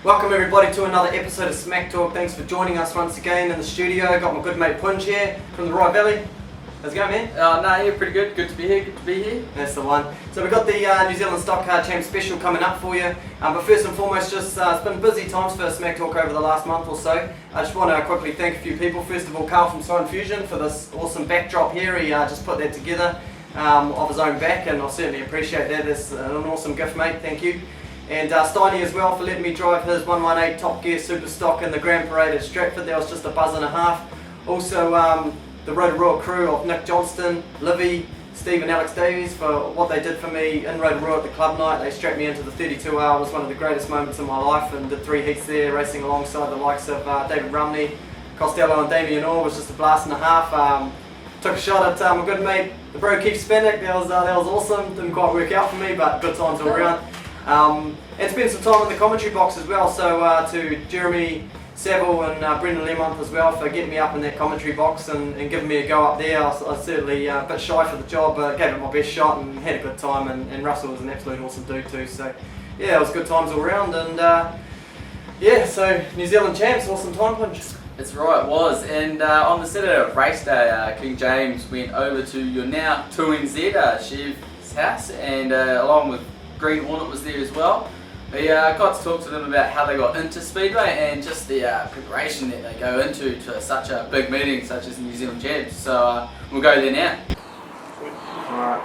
Welcome everybody to another episode of Smack Talk. Thanks for joining us once again in the studio. Got my good mate Punj here from the Rye Valley. How's it going, man? Yeah, pretty good. Good to be here. That's the one. So we've got the New Zealand Stockcar Champ special coming up for you. But first and foremost, it's been busy times for Smack Talk over the last month or so. I just want to quickly thank a few people. First of all, Carl from Sign Fusion for this awesome backdrop here. He just put that together of his own back, and I certainly appreciate that. It's an awesome gift, mate. Thank you. And Steiny as well for letting me drive his 118 Top Gear Super Stock in the Grand Parade at Stratford. That was just a buzz and a half. Also the Rotorua crew of Nick Johnston, Livy, Steve and Alex Davies for what they did for me in Rotorua at the club night. They strapped me into the 32 hour. It was one of the greatest moments of my life, and did 3 heats there racing alongside the likes of David Rumney, Costello and Damien Orr. Was just a blast and a half. Took a shot at my good mate, the bro Keith Spanik. That was awesome. Didn't quite work out for me, but good times all around. And spent some time in the commentary box as well, so to Jeremy, Savell and Brendon Learmonth as well for getting me up in that commentary box and giving me a go up there. I was certainly a bit shy for the job, but gave it my best shot and had a good time, and Russell was an absolute awesome dude too, so yeah, it was good times all round. And yeah, so New Zealand champs, awesome time, Punch. That's right, it was. And on the Saturday race day, King James went over to your now 2nz Chev's house, and along with Green Hornet was there as well. We got to talk to them about how they got into Speedway and just the preparation that they go into to such a big meeting such as the New Zealand Champs. So we'll go there now. Alright.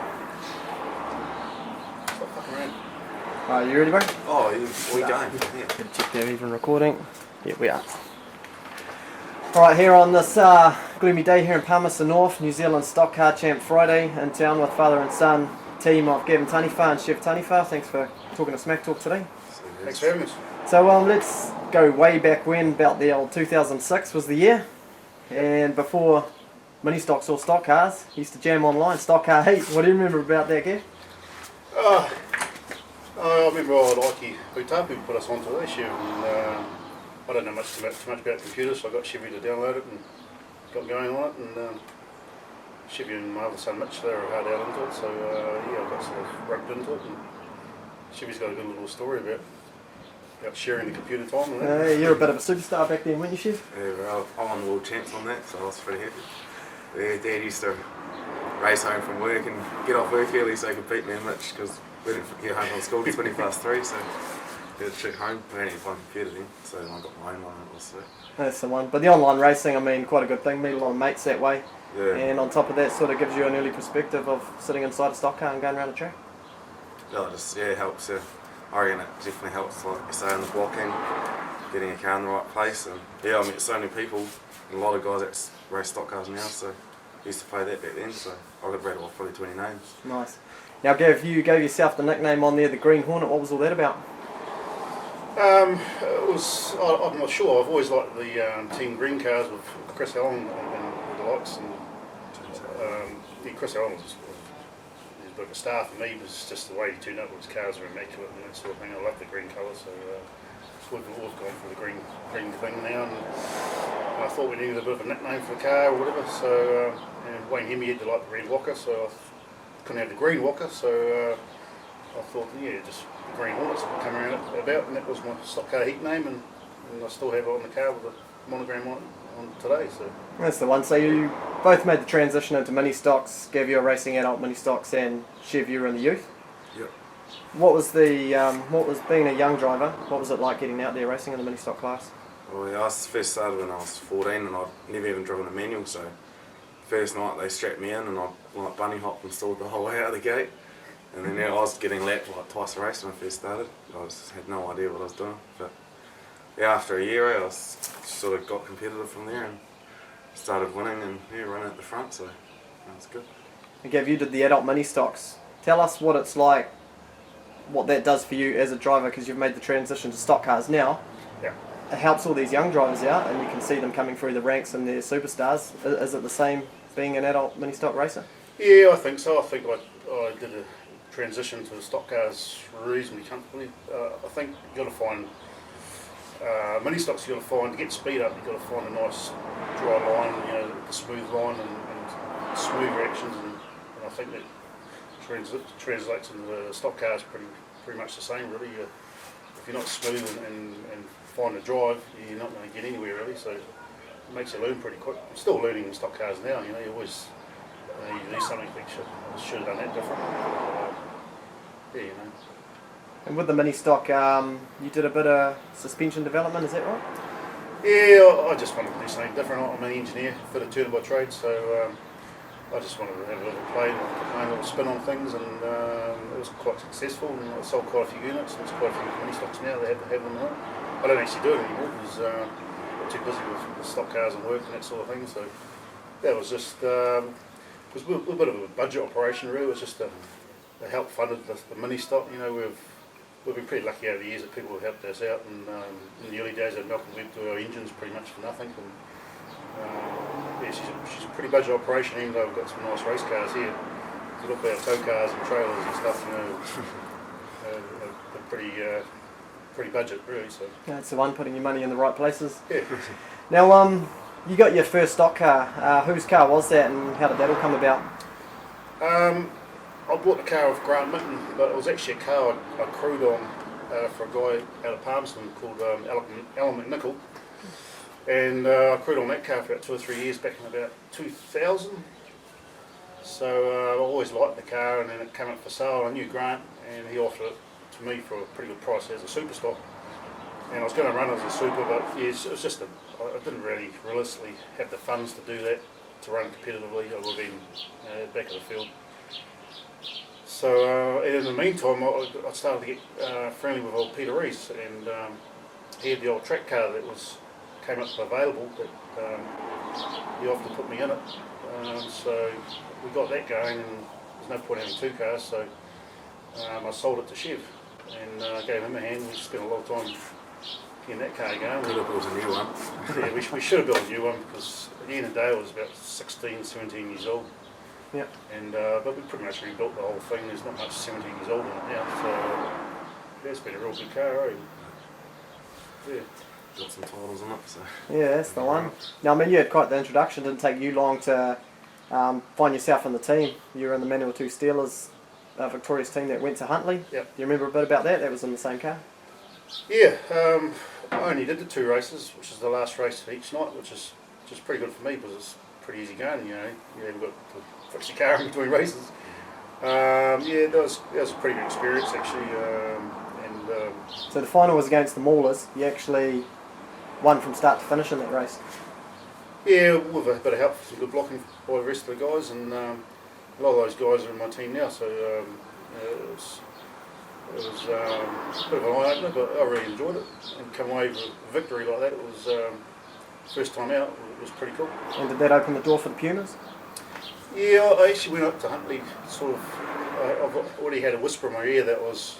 Alright, you ready, bro? Oh, we going. Yeah. Check they're even recording. Yeah, we are. Alright, here on this gloomy day here in Palmerston North, New Zealand Stockcar Champ Friday in town with father and son team of Gavin Taniwha and Chev Taniwha. Thanks for talking to Smack Talk today. Thanks for having us. So let's go way back when, about the old 2006 was the year, and before mini stocks or stock cars, used to jam online, Stockcar Heat. What do you remember about that, Gav? I remember Ike Hutapu put us onto this year, and I don't know too much about computers, so I got Chevy to download it and got going on it, and Chevy and my other son Mitch, they were hard out into it, so yeah, I got sort of roped into it, and Chevy's got a good little story about sharing the computer time and that. You're a bit of a superstar back then, weren't you, Chev? Yeah, well, I won the world champs on that, so I was pretty happy. Yeah, Dad used to race home from work and get off work early so he could beat me and Mitch, because we didn't get home from school till 3:20, so we had to check home. We hadn't even played computer then, so I got my own one. So. That's the one. But the online racing, I mean, quite a good thing. Meet a lot of mates that way. Yeah. And on top of that, sort of gives you an early perspective of sitting inside a stock car and going around the track. It helps. I reckon it definitely helps, like you say, in the blocking, getting a car in the right place. And yeah, I met so many people, and a lot of guys that race stock cars now, so I used to play that back then, so I could rattle off probably 20 names. Nice. Now, Gav, you gave yourself the nickname on there, the Green Hornet. What was all that about? It was, I'm not sure, I've always liked the Team Green cars with Chris Allen and the likes, and Chris Allen was a bit of a star for me. It was just the way he tuned up with his cars are immaculate and that sort of thing. I love the green colour, so we've gone for the green thing now, and I thought we needed a bit of a nickname for the car or whatever, so and Wayne Hemi had to like the red Walker, so I couldn't have the green Walker, so I thought, yeah, just the Green Hornets would come around about, and that was my stock car heat name, and I still have it on the car with a monogram on today. So that's the one. So you both made the transition into mini stocks. Gav, you were racing adult mini stocks, and Chev, you were in the youth. Yep. What was being a young driver? What was it like getting out there racing in the mini stock class? Well, yeah, I first started when I was 14, and I'd never even driven a manual, so first night they strapped me in, and I like bunny hopped and stalled the whole way out of the gate. And then I was getting lapped like twice a race when I first started. I had no idea what I was doing. But yeah, after a year, I sort of got competitive from there and started winning and running at the front. So that was good. And Gav, you did the adult mini stocks. Tell us what it's like, what that does for you as a driver, because you've made the transition to stock cars now. yeah. It helps all these young drivers out, and you can see them coming through the ranks and they're superstars. Is it the same being an adult mini stock racer? Yeah, I think so. I think I did a transition to the stock cars reasonably comfortably. I think you've got to find mini stocks. You've got to find, to get speed up, you've got to find a nice dry line, the smooth line and smooth reactions, and I think that translates into the stock cars pretty much the same really. if you're not smooth and find a drive, you're not going to get anywhere really. So it makes you learn pretty quick. I'm still learning in stock cars now. You know, you always you do something, think should have done that different. Yeah, you know. And with the mini stock, you did a bit of suspension development, is that right? Yeah, I just wanted to do something different. I'm an engineer, fitter tuner by trade, so I just wanted to have a little play and put my own little spin on things, and it was quite successful, and I sold quite a few units, and there's quite a few mini stocks now that have to have them on. I don't actually do it anymore because I'm too busy with stock cars and work and that sort of thing, so that was just, it was a little bit of a budget operation really. It was just to help fund the mini stock. You know, we've been pretty lucky over the years that people have helped us out, and in the early days of Malcolm Webb do our engines pretty much for nothing. And, yeah, she's a pretty budget operation, even though we've got some nice race cars here. If you look at our tow cars and trailers and stuff, you know, they're pretty budget really. So Yeah, it's the one, putting your money in the right places. yeah. Now, you got your first stock car. Whose car was that, and how did that all come about? I bought the car off Grant Mitten, but it was actually a car I crewed on for a guy out of Palmerston called Alan McNichol. And I crewed on that car for about 2 or 3 years back in about 2000. So I always liked the car, and then it came up for sale. I knew Grant, and he offered it to me for a pretty good price as a super stock. And I was going to run it as a super, but yeah, it was just I didn't really realistically have the funds to do that, to run competitively. I would have been back of the field. So and in the meantime, I started to get friendly with old Peter Rees, and he had the old track car that came up available, but he offered to put me in it. So we got that going, and there's no point having 2 cars, so I sold it to Chev and gave him a hand. We spent a lot of time getting that car going. Could have built a new one. Yeah, we should have built a new one, because at the end of the day I was about 16, 17 years old. Yeah. And but we pretty much rebuilt the whole thing. There's not much 17 years old in it now, so yeah, it's been a real good car, eh? Yeah. Got some titles on it, so. Yeah, that's the one. Now, I mean, you had quite the introduction. Didn't take you long to find yourself in the team. You were in the Manual 2 Steelers Victoria's team that went to Huntly. Yep. Do you remember a bit about that? That was in the same car? Yeah, I only did the 2 races, which is the last race of each night, which is pretty good for me, because it's pretty easy going. You know, you haven't got to fix your car in between races. Yeah, that was a pretty good experience actually. So the final was against the Maulers. You actually won from start to finish in that race. Yeah, with a bit of help, some good blocking by the rest of the guys, and a lot of those guys are in my team now. So it was a bit of an eye opener, but I really enjoyed it. And come away with a victory like that, it was first time out. It was pretty cool. And did that open the door for the Pumas? Yeah, I actually went up to Huntly. Sort of, I've already had a whisper in my ear that I was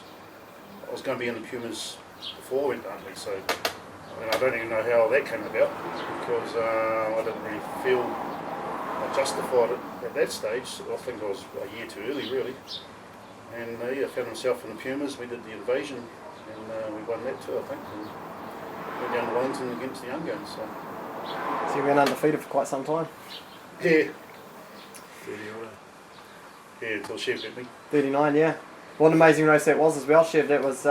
going to be in the Pumas before I went to Huntly. So, I don't even know how that came about, because I didn't really feel I justified it at that stage. I think I was a year too early, really. And yeah, I found myself in the Pumas. We did the invasion, and we won that too, I think. And went down to Wellington against the Young Guns. So you went undefeated for quite some time. Yeah. Yeah, until Chev beat me. 39, yeah. What an amazing race that was as well, Chev. That was,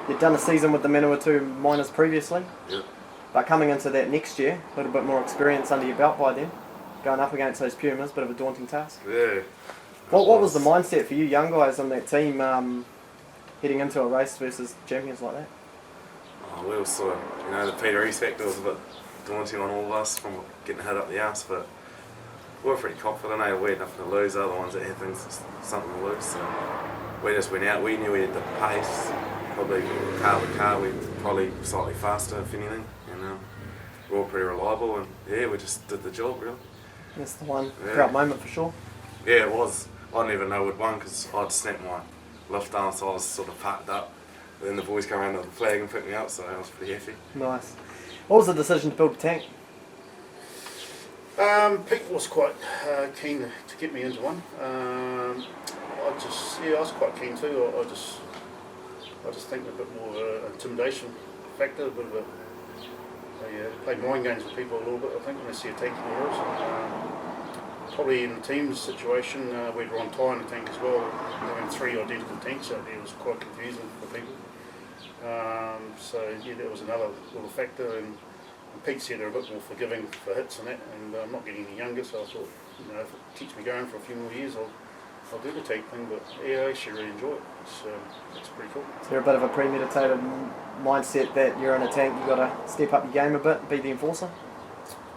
you'd done a season with the Manawatu Miners previously. Yep. But coming into that next year, a little bit more experience under your belt by then. Going up against those Pumas, bit of a daunting task. Yeah. What was the mindset for you young guys on that team heading into a race versus champions like that? Oh, we were sort of, the Peter Rees factor was a bit daunting on all of us from getting hit up the arse, but we were pretty confident. We had nothing to lose. The other ones that had something to lose, so we just went out. We knew we had the pace, probably car to car, we probably slightly faster if anything, and we were pretty reliable, and yeah, we just did the job really. That's the one proud moment for sure. Yeah, it was. I didn't even know we'd won because I'd snapped my left arm, so I was sort of parked up. Then the boys came around with the flag and picked me up, so I was pretty happy. Nice. What was the decision to build a tank? Pete was quite keen to get me into one. I was quite keen too. I just think a bit more of an intimidation factor, a bit of play mind games with people a little bit. I think when they see a tank in the hills. Probably in the team's situation, we were on tie in the tank as well. Having 3 identical tanks out there was quite confusing for people. So yeah, that was another little factor. And Pete said they're a bit more forgiving for hits and that, and I'm not getting any younger, so I thought, you know, if it keeps me going for a few more years, I'll do the take thing. But yeah, I actually really enjoy it. It's pretty cool. Is there a bit of a premeditated mindset that you're in a tank, you've got to step up your game a bit, be the enforcer?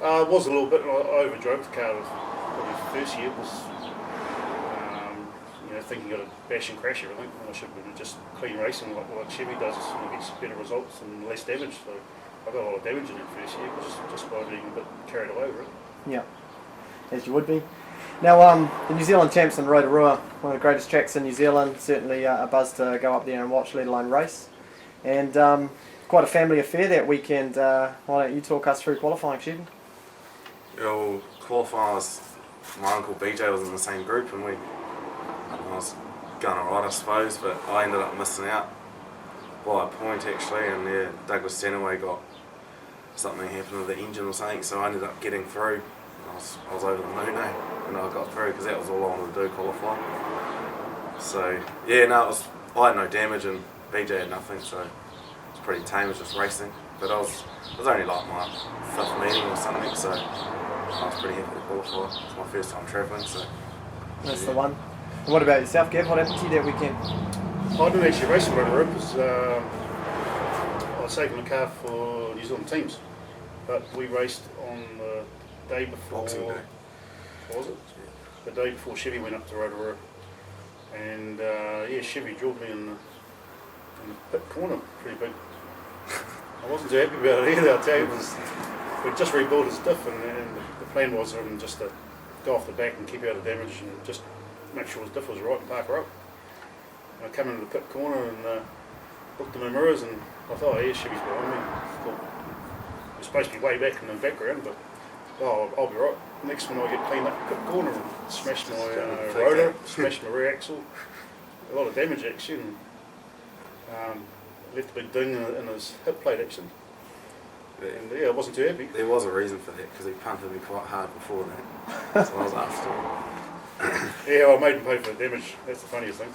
It was a little bit. I overdrove the car probably the first year. It was, you know, thinking you've got to bash and crash everything. I should be just clean racing like Chevy does, and gets better results and less damage. So I got a lot of damage in it first year, just by being a bit carried away with it. Yeah, as you would be. Now, the New Zealand Champs in Rotorua, one of the greatest tracks in New Zealand, certainly a buzz to go up there and watch, let alone race. And quite a family affair that weekend. Why don't you talk us through qualifying, Chev? Yeah, well, qualifying my uncle BJ was in the same group, and I was going alright, I suppose, but I ended up missing out by a point actually, and yeah, Douglas Taniwha got something happened with the engine or something, so I ended up getting through. I was over the moon, and I got through because that was all I wanted to do, qualify. So yeah, no, I had no damage and BJ had nothing, so it was pretty tame. It was just racing, but it was only like my 5th meeting or something, so I was pretty happy to qualify. It's my first time travelling, so that's the one. And what about yourself, Gav? What happened to you that weekend? I didn't actually race in Rotorua because I was saving the car for New Zealand teams, but we raced on the day before. Boxing Day. What was it? The day before Chevy went up to Rotorua, and yeah, Chevy drilled me in the pit corner pretty big. I wasn't too happy about it either, I'll tell you. We'd just rebuilt his diff, and the plan was for him just to go off the back and keep out of damage and just make sure his diff was right and park her up. And I come into the pit corner and looked in the mirrors, and I thought, oh yeah, Chevy's behind me. I thought, we're supposed to be way back in the background, but I'll be right. Next one I get cleaned up the pit corner and smashed my rotor, smashed my rear axle, a lot of damage actually, and left a big ding in his hip plate actually. And yeah, I wasn't too happy. there was a reason for that because he punted me quite hard before that, so I was after him. Yeah, I made him pay for the damage. That's the funniest thing.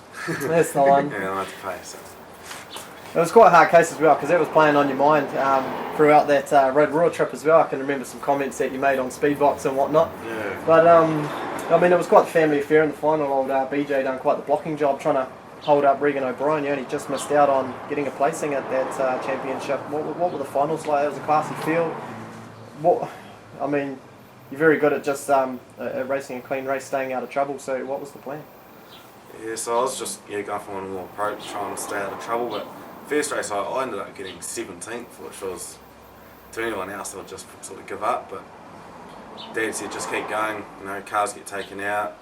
That's the one. Yeah, I had to pay, so. It was quite a hard case as well because that was playing on your mind throughout that Rotorua trip as well. I can remember some comments that you made on Speedbox and whatnot. Yeah. But I mean, it was quite the family affair in the final. Old BJ done quite the blocking job trying to hold up Regan O'Brien. You only just missed out on getting a placing at that championship. What were the finals like? It was a classy field. I mean, you're very good at just racing a clean race, staying out of trouble. So what was the plan? Yeah, so I was just going for one more approach, trying to stay out of trouble, but first race I ended up getting 17th, which was, to anyone else I would just sort of give up, but Dad said just keep going, you know, cars get taken out,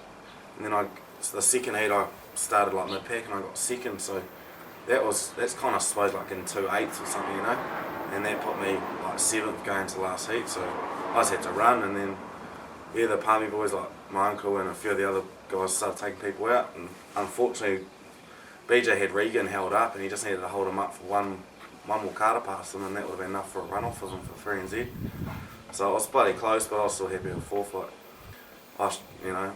and then so the second heat I started like mid-pack and I got second, so that's kind of suppose like in 2/8 or something, you know, and that put me like 7th going to the last heat, so I just had to run, and then yeah, the Palmy boys like my uncle and a few of the other guys started taking people out, and unfortunately BJ had Regan held up and he just needed to hold him up for one more car to pass him, and that would have been enough for a run-off of him for 1nz. So I was bloody close, but I was still happy with 4th. Like, I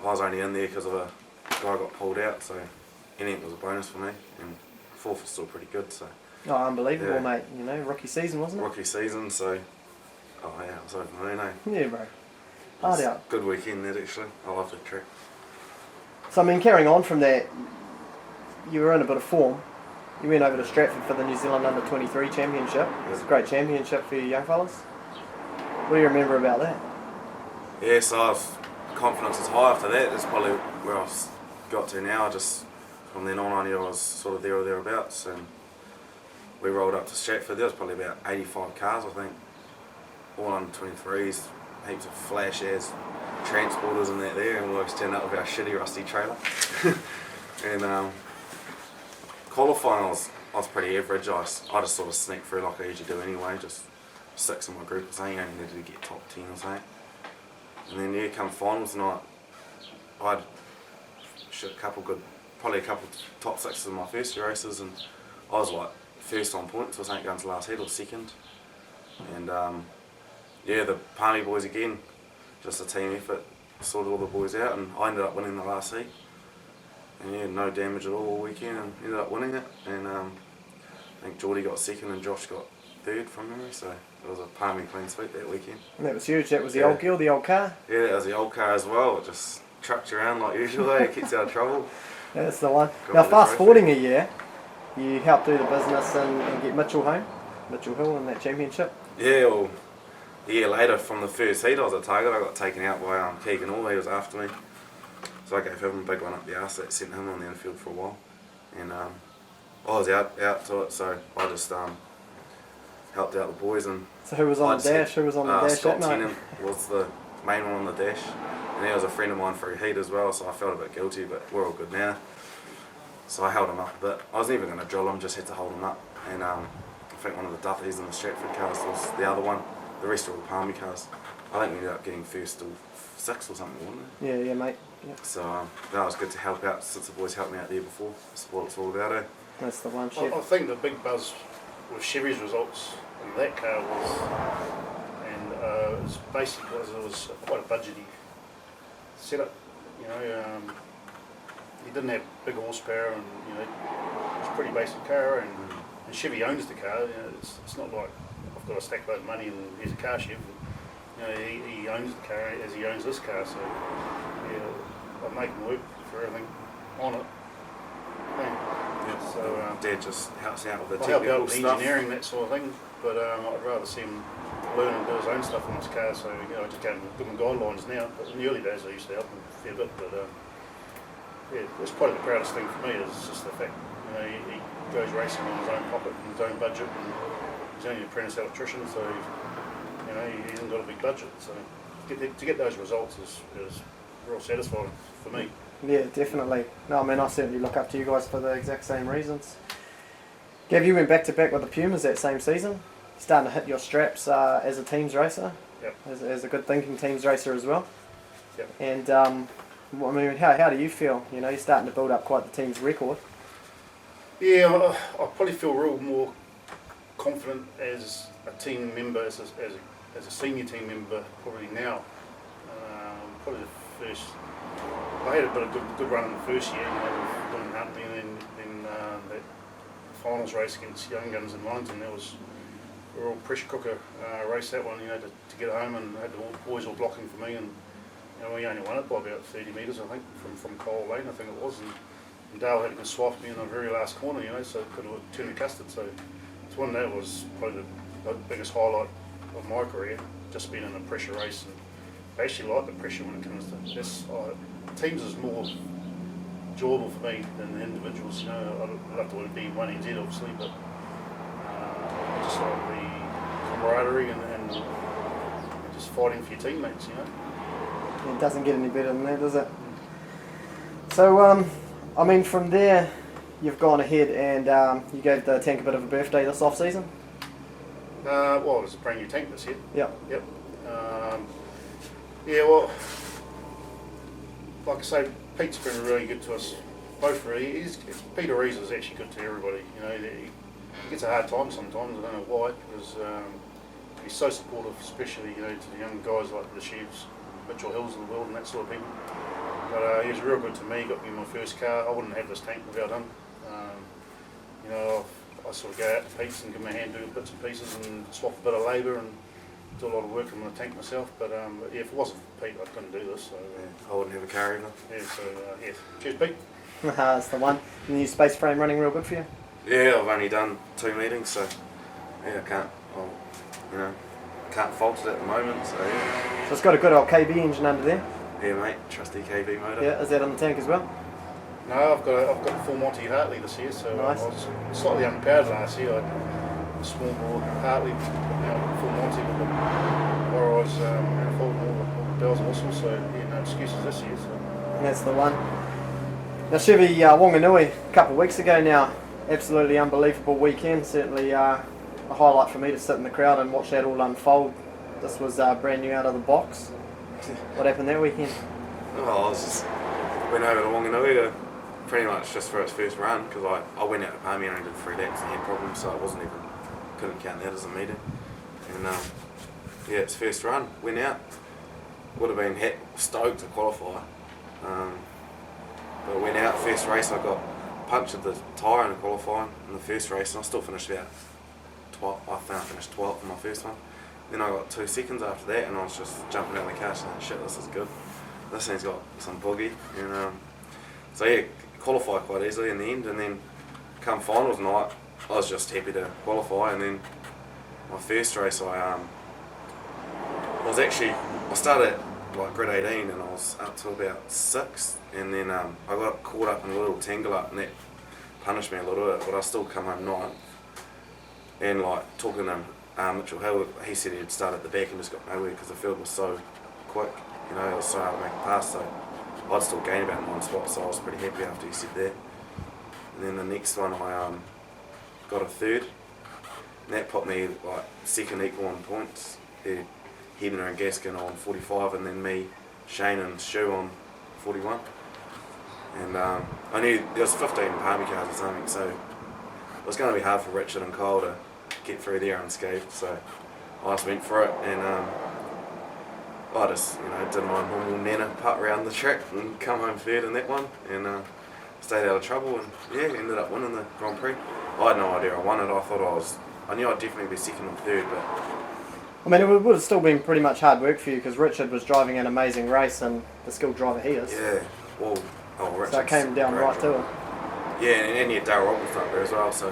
was only in there because of a guy got pulled out, so anything was a bonus for me, and 4th was still pretty good. So. Oh, unbelievable, Yeah. mate. You know, rookie season, wasn't it? Rookie season, so oh yeah, I was over the moon, eh? Yeah, bro. Hard out. Good weekend that actually. I loved the track. So I mean, carrying on from that, you were in a bit of form. You went over to Stratford for the New Zealand Under-23 Championship. It was a great championship for you young fellas. What do you remember about that? Yeah, so confidence was high after that. That's probably where I got to now. From then on, I knew I was sort of there or thereabouts. And we rolled up to Stratford. There was probably about 85 cars, I think. All under-23s, heaps of flash as transporters and that there. And we always turned up with our shitty rusty trailer. And qualifying, I was pretty average. I just sort of sneaked through like I usually do anyway, just 6 in my group or something. I only needed to get top 10 or something. And then yeah, come finals night, I had probably a couple top 6s in my first few races, and I was like first on points. I was going to the last heat or second. And yeah, the Palmy boys again, just a team effort, sorted all the boys out, and I ended up winning the last heat. And yeah, no damage at all weekend, and ended up winning it. And I think Geordie got second and Josh got third from memory, so it was a palmy clean sweep that weekend. And that was huge. That was the old girl, the old car. Yeah, that was the old car as well. It just trucks you around like usual. It keeps you out of trouble. Yeah, that's the one. Got Now, the fast trophy. forwarding a year, you helped do the business and get Mitchell home, Mitchell Hill in that championship. Yeah, well, a year later from the first heat I was at Target, I got taken out by Keegan All, he was after me. So I gave him a big one up the arse that sent him on the infield for a while. And I was out to it, so I just helped out the boys. And So who was on the dash? Who was on the dash Scott that night? Tennant was the main one on the dash. And he was a friend of mine for a heat as well, so I felt a bit guilty, but we're all good now. So I held him up a bit. I wasn't even going to drill him, just had to hold him up. And I think one of the Duthys and the Stratford cars was the other one. The rest were all Palmy cars. I think we ended up getting first or sixth or something, wasn't it? Yeah, mate. Yeah. So that was good to help out, since the boys helped me out there before. That's what it's all about, eh? That's the one, I Chev. think the big buzz with Chevy's results in that car was, and it was basically it was quite a budgety setup. You know, he didn't have big horsepower, and you know, it was a pretty basic car. And Chevy owns the car. You know, it's not like I've got a stack load of money and here's a car, Chev. You know, he owns the car as he owns this car. So yeah, I make him work for everything on it. Yeah. So Dad just helps out with the I help technical out with stuff. engineering, that sort of thing, but I'd rather see him learn and do his own stuff on his car. So you know, I just give him guidelines now. But in the early days, I used to help him a fair bit. But yeah, it's probably the proudest thing for me is just the fact you know he goes racing on his own pocket and his own budget, and he's only an apprentice electrician, so you know he hasn't got a big budget. So to get those results is real satisfying for me. Yeah, definitely. No, I mean, I certainly look up to you guys for the exact same reasons. Gav, you went back to back with the Pumas that same season. Starting to hit your straps as a teams racer. Yep. As a good thinking teams racer as well. Yep. And I mean, how do you feel? You know, you're starting to build up quite the team's record. Yeah, I probably feel real more confident as a team member, as a senior team member, probably now. Probably the first. I had a bit of good run in the first year, you know, with doing Huntley, and then that finals race against Young Guns in Wellington. That was a real pressure cooker race, that one, you know, to get home, and had the boys all blocking for me, and you know, we only won it by about 30 metres, I think, from Cole Lane, I think it was, and Dale had to swap me in the very last corner, you know, so it could have turned the custard. So it's one that was probably the biggest highlight of my career, just being in a pressure race. And I actually like the pressure when it comes to this. Teams is more enjoyable for me than the individuals. You know, I'd love to be 1nz obviously, but I just like the camaraderie and just fighting for your teammates. You know, It doesn't get any better than that, does it? So, I mean, from there, you've gone ahead and you gave the tank a bit of a birthday this off season. well, it was a brand new tank this year. Yep. Yep. Yeah, well, like I say, Pete's been really good to us both. Really, Peter Rees is actually good to everybody. You know, he gets a hard time sometimes. I don't know why, because he's so supportive, especially you know to the young guys like the Chevs, Mitchell Hills of the world, and that sort of people. But he was real good to me. Got me my first car. I wouldn't have this tank without him. You know, I sort of go out to Pete's and give him a hand, do bits and pieces, and swap a bit of labour and do a lot of work on the tank myself. But yeah, if it wasn't for Pete, I couldn't do this. So I wouldn't have a car either. yeah, so yeah, cheers, Pete. That's the one. The new space frame running real good for you. Yeah, I've only done 2 meetings, so yeah, can't fault it at the moment. So yeah, So it's got a good old KB engine under there. yeah, mate, trusty KB motor. Yeah, is that on the tank as well? No, I've got a full Monty Hartley this year, so Nice. I was slightly underpowered last year. I had a small bore Hartley, full Monty, where I was full all the bells and whistles. So yeah, no excuses this year. So. And that's the one. Now, Chevy Wanganui, a couple of weeks ago now, absolutely unbelievable weekend. Certainly a highlight for me to sit in the crowd and watch that all unfold. This was brand new out of the box. What happened that weekend? Oh, went over to Wanganui pretty much just for its first run, because I went out to Palmy and only did 3 laps and had problems, so I couldn't count that as a meeting. And yeah, its first run, went out. Would have been stoked to qualify. But went out, first race I got punctured the tyre in the qualifying in the first race, and I still finished about 12th. I think I finished 12th in my first one. Then I got 2 seconds after that, and I was just jumping out of the car saying, shit, this is good. This thing's got some boogie. And so yeah, qualified quite easily in the end, and then come finals night, I was just happy to qualify. And then my first race, I started at like grid 18, and I was up to about 6th, and then I got caught up in a little tangle up, and that punished me a little bit, but I still come home 9th. And like talking to Mitchell Hill, he said he'd start at the back and just got nowhere because the field was so quick, you know, it was so hard to make a pass, so I'd still gain about 9 spots, so I was pretty happy after he said that. And then the next one I got a 3rd, and that put me like 2nd equal on points. Hebner and Gaskin on 45, and then me, Shane and Stu on 41. And I knew there was 15 Palmy cars or something, so it was going to be hard for Richard and Kyle to get through there unscathed. So I just went for it, and I just did my normal Nana putt around the track and come home 3rd in that one, and stayed out of trouble, and yeah, ended up winning the Grand Prix. I had no idea I won it. I knew I'd definitely be 2nd or 3rd, but I mean, it would have still been pretty much hard work for you because Richard was driving an amazing race and the skilled driver he is. yeah, well, Richard's So it came down great right to driver. it. Yeah, and you had Darryl Robertson up there as well, so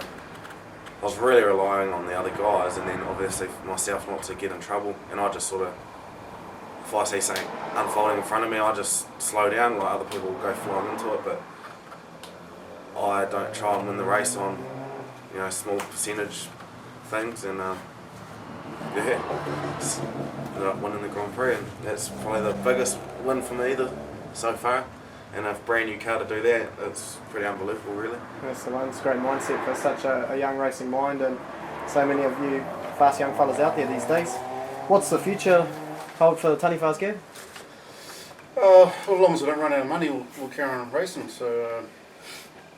I was really relying on the other guys, and then obviously myself not to get in trouble, and I just sort of, if I see something unfolding in front of me, I just slow down, like other people will go flying into it, but I don't try and win the race on, small percentage things, and just ended up winning the Grand Prix, and that's probably the biggest win for me so far. And a brand new car to do that, it's pretty unbelievable, really. That's the one. It's a great mindset for such a young racing mind, and so many of you fast young fellas out there these days. What's the future hold for the Taniwha's, Gav? Well, as long as I don't run out of money, we'll carry on racing. So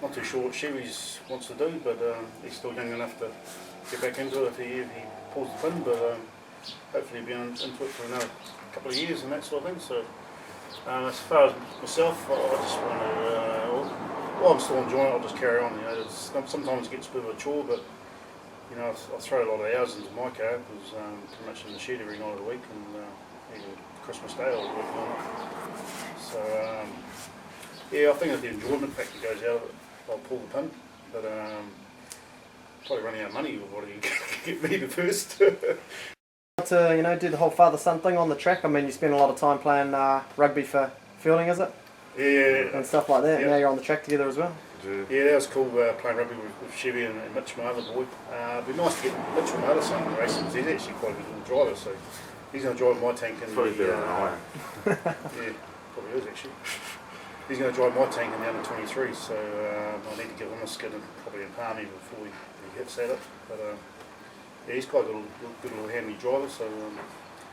not too sure what Chevy's wants to do, but he's still young enough to get back into it if he pulls the pin. But hopefully he'll be into it for another couple of years and that sort of thing. So as far as myself, I just want to. Well, I'm still enjoying it. I'll just carry on. Sometimes it gets a bit of a chore, but I throw a lot of hours into my car because pretty much in the shed every night of the week, and even Christmas Day I was working on it. So I think if the enjoyment factor goes out of it, I'll pull the pin. But probably running out of money would probably get me the first. To do the whole father-son thing on the track. I mean, you spend a lot of time playing rugby for fielding, is it? Yeah. And stuff like that. Yeah. And now you're on the track together as well. Yeah, that was cool playing rugby with Chevy and Mitch, my other boy. It'd be nice to get Mitch, my other son, in the racing, because he's actually quite a good little driver, so he's going to drive my tank in Probably better than I am. Yeah, probably is actually. He's going to drive my tank in the under 23, so I need to give him a skid and probably in Palmy before he hits that up. But yeah, he's quite a good little handy driver, so it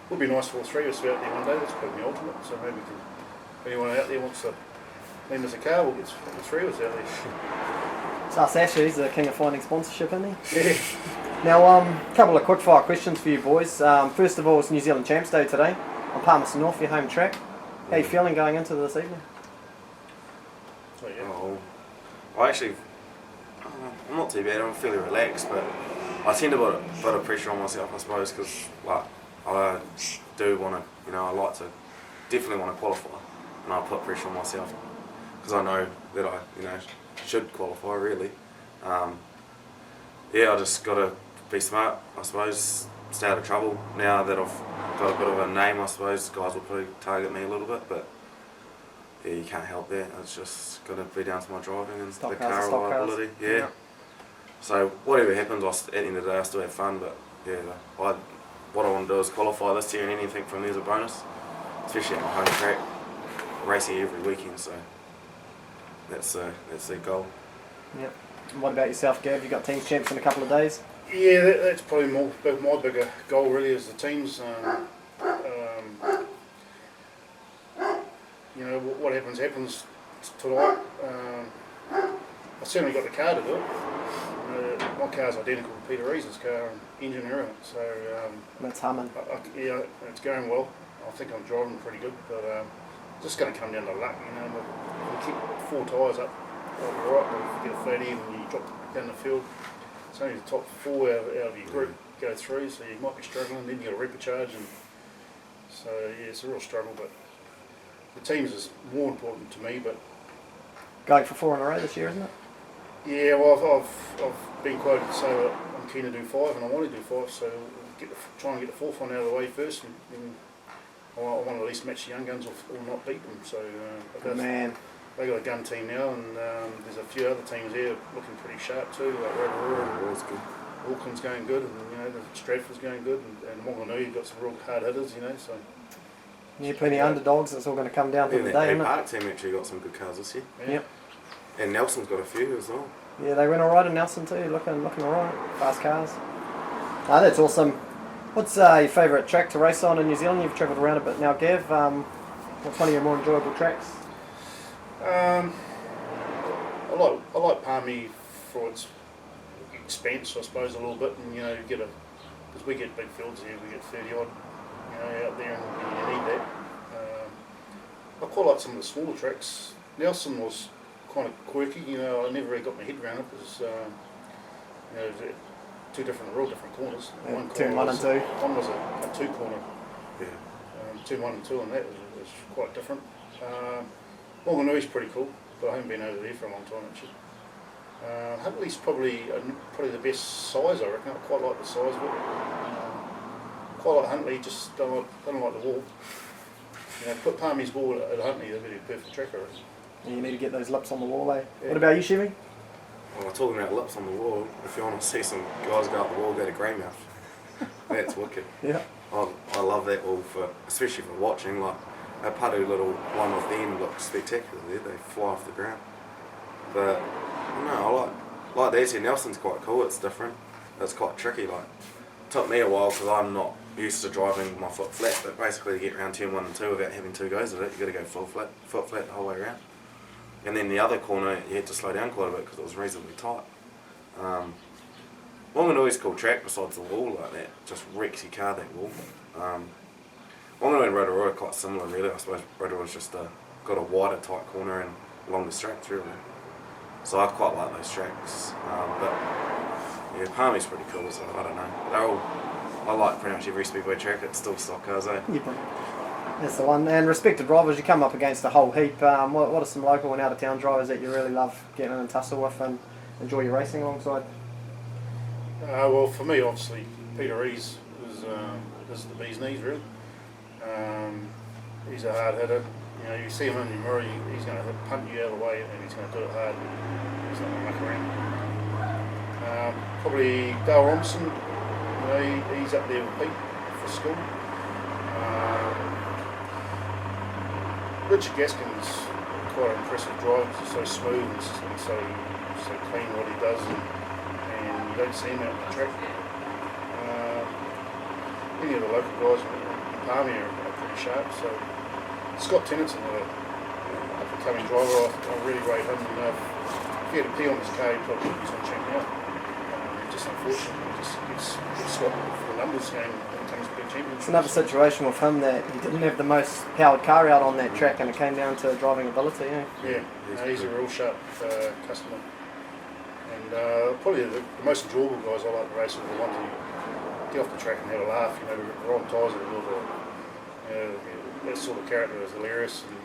would be nice for all three of us out there one day. That's probably the ultimate, so maybe if anyone out there wants to lend us a car, we'll get the three of us out there. So that's Asher, he's the king of finding sponsorship, isn't he? Yeah. Now, a couple of quick fire questions for you boys. First of all, it's New Zealand Champs Day today on Palmerston North, your home track. How are you feeling going into this evening? Oh, yeah. Oh, I'm not too bad. I'm fairly relaxed, but I tend to put a bit of pressure on myself, I suppose, because I do want to, I definitely want to qualify, and I put pressure on myself because I know that I, should qualify really. I just got to be smart, I suppose, stay out of trouble. Now that I've got a bit of a name, I suppose guys will probably target me a little bit, but yeah, you can't help that. It's just got to be down to my driving and the car reliability. Yeah. So whatever happens, at the end of the day, I still have fun. But yeah, what I want to do is qualify this year, and anything from there is a bonus. Especially at my home track, racing every weekend. So that's the goal. Yep. And what about yourself, Gav? You got teams champs in a couple of days. Yeah, that's probably my bigger goal really is the teams. What happens tonight. I certainly got the car to do it. My car's identical to Peter Reese's car and engine and everything, so That's humming. yeah, it's going well. I think I'm driving pretty good, but just going to come down to luck. We keep 4 tyres up alright, but if you get a flat end and you drop down the field, it's only the top 4 out of your group go through, so you might be struggling, then you got to repecharge, and so yeah, it's a real struggle, but the teams is more important to me, but Going for 4 in a row this year, isn't it? yeah, well, I've been quoted to say that I'm keen to do 5, and I want to do 5, so try and get the 4th one out of the way first, and I want to at least match the young guns or not beat them. So Man. they got a gun team now, and there's a few other teams there looking pretty sharp too, like Rotorua. Auckland's going good, and Stratford's going good, and Wanganui got some real hard hitters, so. Yeah, plenty of underdogs. It's all going to come down to the day, that isn't it? Park team actually got some good cars this year. Yeah. Yep. And Nelson's got a few as well. Yeah, they went alright in Nelson too, looking alright. Fast cars. That's awesome. What's your favourite track to race on in New Zealand? You've travelled around a bit now, Gav. What's one of your more enjoyable tracks? I like Palmy for its expense, I suppose, a little bit, and because we get big fields here, we get 30 odd, out there, and you need that. I quite like some of the smaller tracks. Nelson was kind of quirky, I never really got my head around it because, two real different corners. Yeah, One turn corner 1 and 2. One was a 2 corner. Yeah. Turn 1 and 2, and that was quite different. Wanganui's pretty cool, but I haven't been over there for a long time actually. Huntly's probably the best size, I reckon. I quite like the size of it. Quite like Huntly, just don't like the wall. Put Palmy's wall at Huntly, that'd be a perfect track, I reckon. You need to get those lips on the wall, eh? Yeah. What about you, Chevy? Well, talking about lips on the wall, if you want to see some guys go up the wall, go to Greymouth. That's wicked. Yeah. I love that wall, especially for watching. Like a Padu little one off the end looks spectacular there. They fly off the ground. But I like that. See, Nelson's quite cool. It's different. It's quite tricky. Like took me a while because I'm not used to driving my foot flat. But basically, to get around turn 1 and 2 without having 2 goes at it, you got to go foot flat the whole way around. And then the other corner, you had to slow down quite a bit because it was reasonably tight. Wanganui's cool track besides the wall like that. Just wrecks your car, that wall. Wanganui and Rotorua are quite similar really. I suppose Rotorua's just got a wider tight corner and longer straps really. So I quite like those tracks. But yeah, Palmy's pretty cool, so I don't know. I like pretty much every speedway track. It's still stock cars, eh? Yep. That's the one. And respected drivers, you come up against a whole heap. What are some local and out of town drivers that you really love getting in and tussle with and enjoy your racing alongside? Well, for me, obviously, Peter Rees is the bee's knees, really. He's a hard hitter. You see him in your mirror, he's going to punt you out of the way, and he's going to do it hard. He's not going to muck around. Probably Dale Robertson. He's up there with Pete for school. Richard Gaskin's quite an impressive driver. He's so smooth and so clean what he does, and you don't see him out on the track. Any of the local guys in Palmy are pretty sharp. So Scott Tennant's another up-and-coming driver. I really rate him. And if he had a P on his car, he probably would be some champion. Just unfortunately, he just gets Scott for the numbers game when it comes to big championships. It's another situation with him that he didn't have the most powered car out on that track, and it came down to driving ability. Yeah, he's a real sharp customer. And probably the most enjoyable guys I like to race are the ones who get off the track and have a laugh. Ron Ty's a little that sort of character is hilarious, and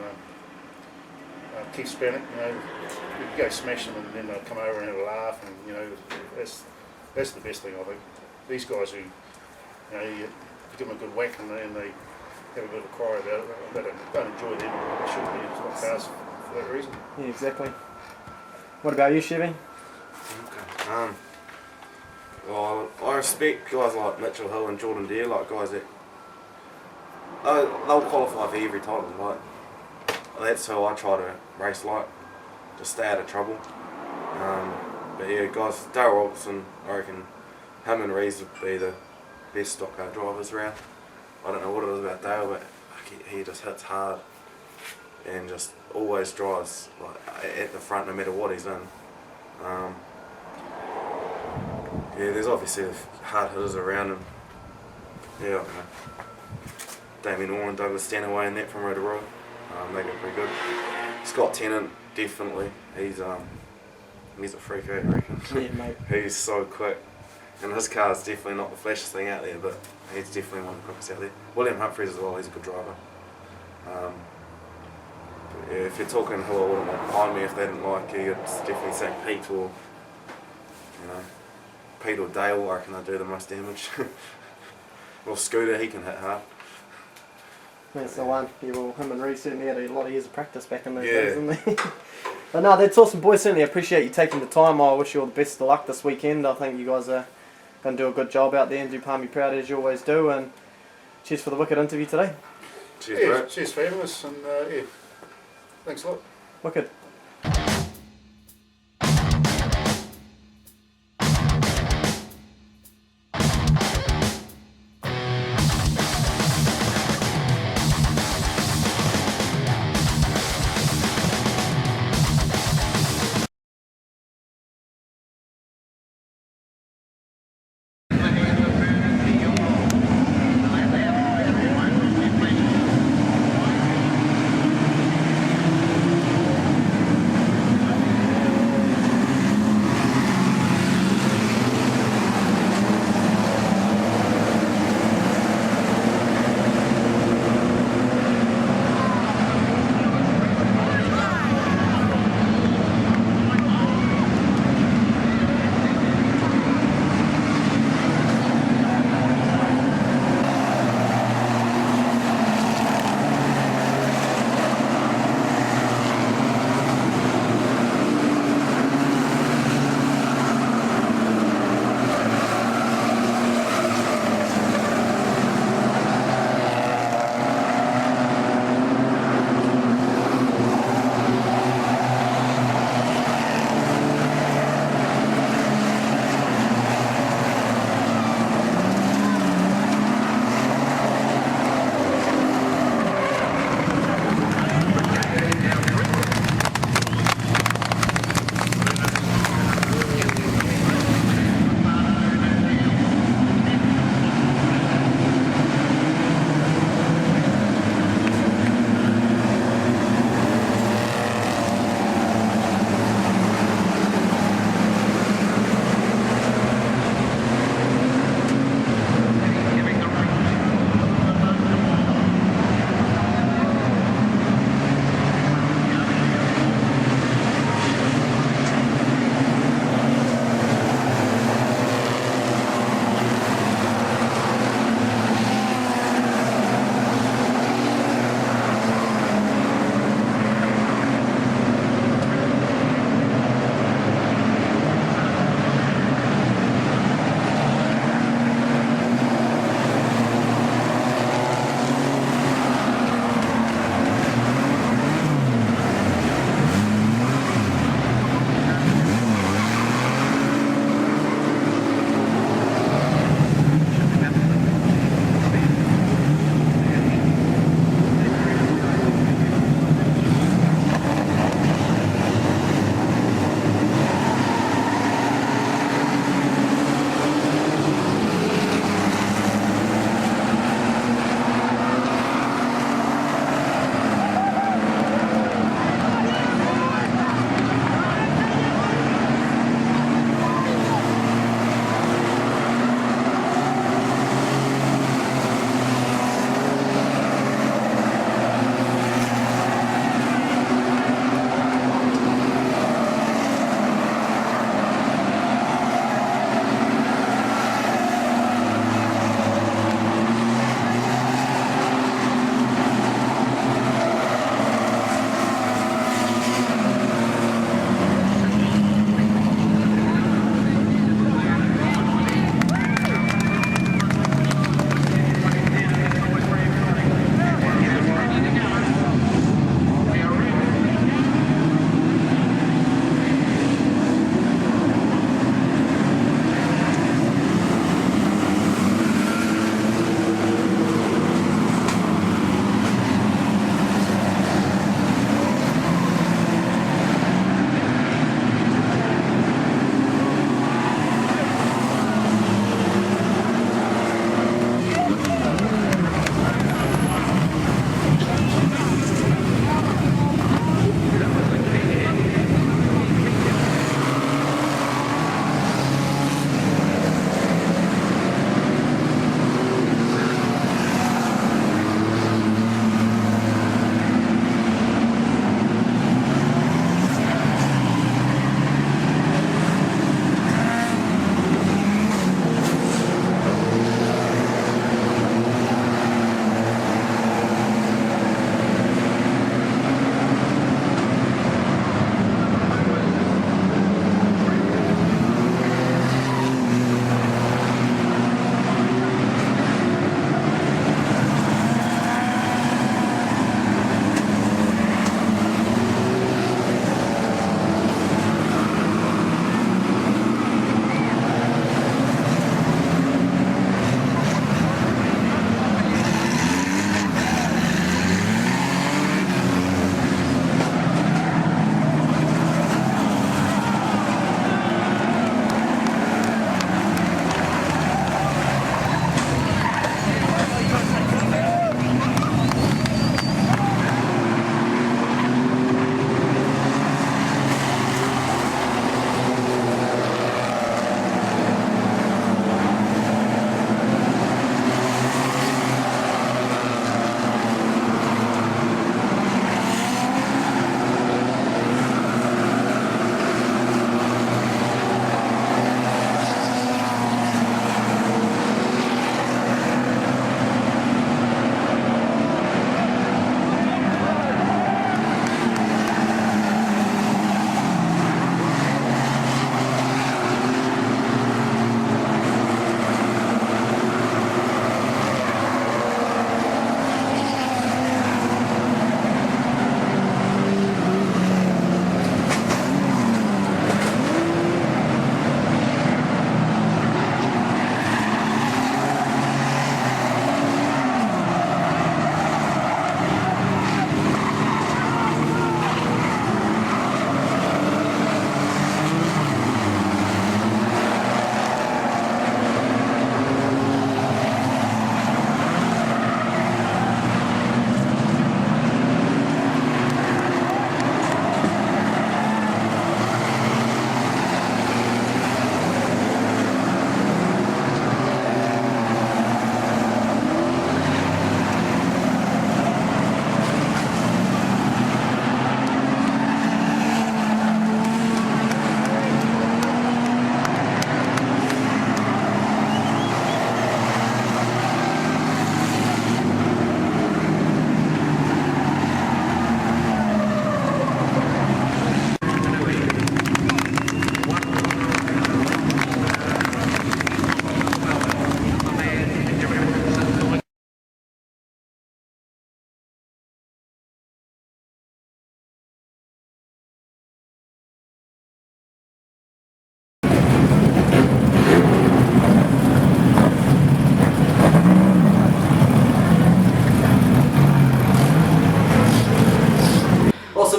Keith Spanik, you go smash them and then they'll come over and have a laugh, and that's the best thing I think. These guys who you give them a good whack and they have a bit of a cry about it, they don't enjoy them. They shouldn't be stock cars for that reason. Yeah, exactly. What about you, Chevy? Okay. Well, I respect guys like Mitchell Hill and Jordan Deere, like guys that they'll qualify for every title. Like that's who I try to race like, just stay out of trouble. But yeah, guys, Dale Robertson, I reckon him and Rees would be the best stock car drivers around. I don't know what it is about Dale, but he just hits hard and just always drives like at the front no matter what he's in. Yeah, there's obviously hard hitters around him. Yeah, I don't know. Damien Orr, Douglas Stanaway and that from Rotorua. They go pretty good. Scott Tennant, definitely. He's He's a freak, I reckon. Yeah, mate. He's so quick. And his car's definitely not the flashiest thing out there, but he's definitely one of the quickest out there. William Humphries as well, he's a good driver. But yeah, if you're talking who I wouldn't want behind me if they didn't like you, I'd definitely say Pete or, Pete or Dale, I reckon they do the most damage. Or Scooter, he can hit hard. That's the one. Yeah, well, him and Reece certainly had a lot of years of practice back in those Yeah. days, didn't they? But no, that's awesome, boys. Certainly appreciate you taking the time. I wish you all the best of luck this weekend. I think you guys are going to do a good job out there and do Palmy proud as you always do. And cheers for the wicked interview today. Cheers, Yeah, bro. cheers for having us, and yeah, thanks a lot. Wicked.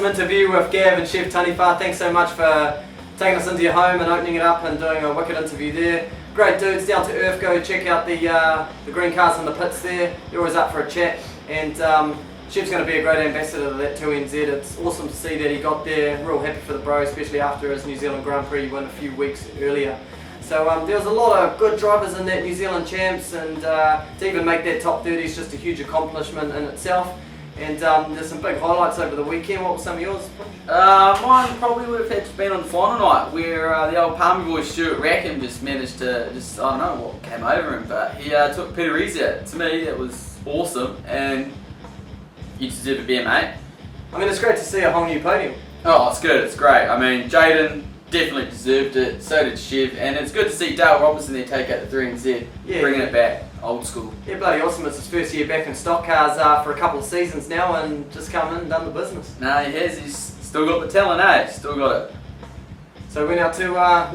awesome interview with Gav and Chev Taniwha. Thanks so much for taking us into your home and opening it up and doing a wicked interview there. Great dudes, down to earth. Go check out the green cars in the pits there. They're always up for a chat. And Chev's going to be a great ambassador to that 2NZ. It's awesome to see that he got there. Real happy for the bro, especially after his New Zealand Grand Prix win a few weeks earlier. So there was a lot of good drivers in that New Zealand champs, and to even make that top 30 is just a huge accomplishment in itself. And there's some big highlights over the weekend. What were some of yours? Mine probably would have had to been on final night, where the old Palmy boy Stuart Rackham just managed to, I don't know what came over him, but he took Peter Easy out. To me, that was awesome, and you deserve a beer, mate. I mean, it's great to see a whole new podium. Oh, it's good, it's great. I mean, Jayden definitely deserved it, so did Chev, and it's good to see Dale Robertson there take out the 3NZ, bringing it back, old school. Yeah, bloody awesome. It's his first year back in stock cars for a couple of seasons now, and just come in and done the business. No, he has, he's still got the talent, eh? Still got it. So we went out to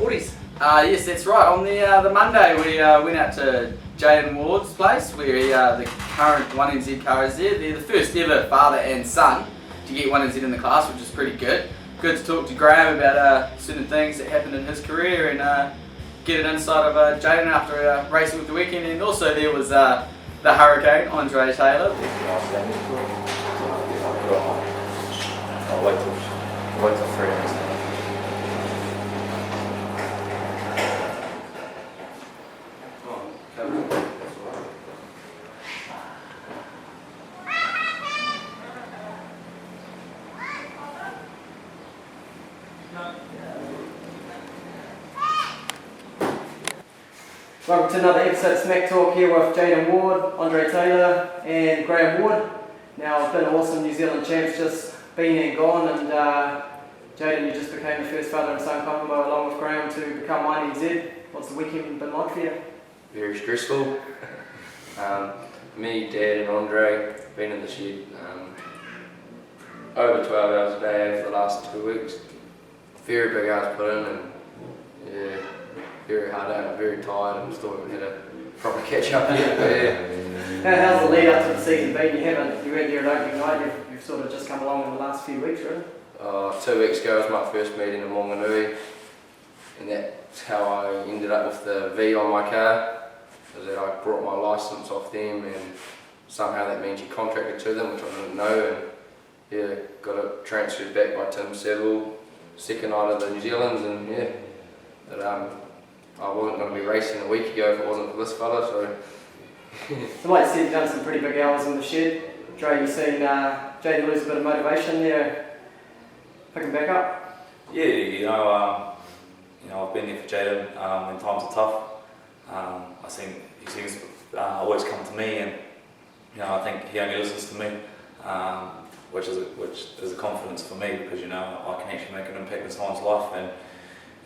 Wardies. Yes, that's right. On the Monday, we went out to Jayden Ward's place, where the current 1nz car is there. They're the first ever father and son to get 1nz in the class, which is pretty good. Good to talk to Graham about certain things that happened in his career and get an insight of Jayden after racing with the weekend. And also there was the Hurricane, Andre Taylor. I'll wait till 3 minutes. Welcome to another episode of Smack Talk here with Jayden Ward, Andre Taylor and Graeme Ward. Now it's been awesome, New Zealand champs just been and gone, and Jayden, you just became the first father and son combo along with Graeme to become 1nz. What's the weekend been like for you? Very stressful. Me, Dad and Andre been in the shed over 12 hours a day for the last 2 weeks. Very big hours put in, and yeah, very hard out, very tired, and still haven't had a proper catch up yet. But yeah. How's the lead up to the season been? You went there at opening night, you've sort of just come along in the last few weeks, really? 2 weeks ago was my first meeting in Wanganui, and that's how I ended up with the V on my car. Is that I brought my licence off them, and somehow that means you contracted to them, which I didn't know, and yeah, got it transferred back by Tim Savell, second night of the New Zealand's, and yeah, but, I wasn't going to be racing a week ago if it wasn't for this fella, so. So like you said, you've done some pretty big hours in the shed. Dre, you've seen Jayden lose a bit of motivation there, picking back up? Yeah, I've been there for Jayden when times are tough. I think he seems always come to me, and I think he only listens to me, which is a confidence for me, because I can actually make an impact in someone's life,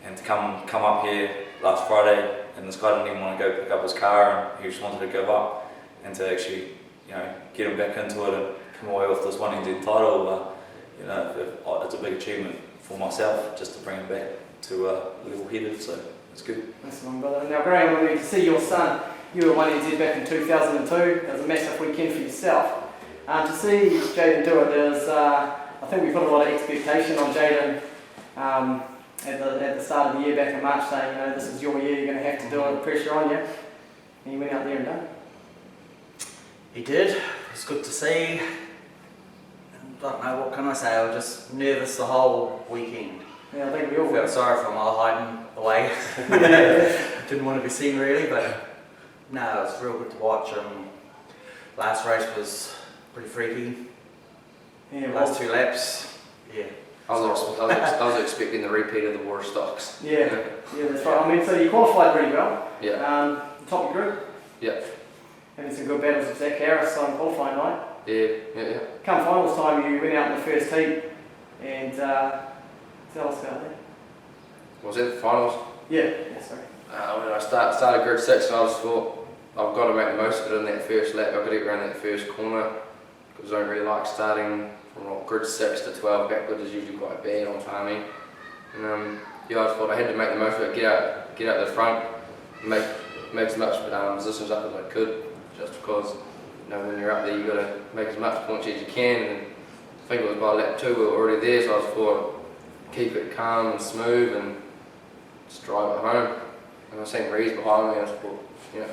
and to come up here last Friday, and this guy didn't even want to go pick up his car, and he just wanted to give up, and to actually get him back into it and come away with this 1nz title, it's a big achievement for myself, just to bring him back to level-headed, so it's good. That's the one, brother. Now Graeme, we to see your son, you were 1nz back in 2002, it was a massive weekend for yourself. To see Jayden do it, I think we put a lot of expectation on Jayden at the start of the year back in March, saying, this is your year, you're going to have to do it, pressure on you. And you went out there and done it. He did. It's good to see. I don't know, what can I say? I was just nervous the whole weekend. Yeah, I think we all felt sorry for him. I was hiding away. Didn't want to be seen really, but no, it was real good to watch. Last race was pretty freaky. Yeah, last 2 laps, yeah. I was expecting the repeat of the War of Stocks. Yeah, that's right. I mean, so you qualified really well. Yeah. Top of your group. Yeah. Having some good battles with Zach Harris on qualifying night. Yeah. Come finals time, you went out in the first heat, and tell us about that. Was that the finals? Yeah, sorry. When I started grid 6, I just thought, I've got to make the most of it in that first lap. I've got to get around that first corner, because I don't really like starting from grid 6 to 12 backwards is usually quite bad on timing. And I just thought I had to make the most of it, get out the front, make as much positions up as I could, just because when you're up there you've got to make as much points as you can, and I think it was by lap 2 we were already there, so I just thought keep it calm and smooth and just drive it home. And I seen Reese behind me, and I just thought, yeah.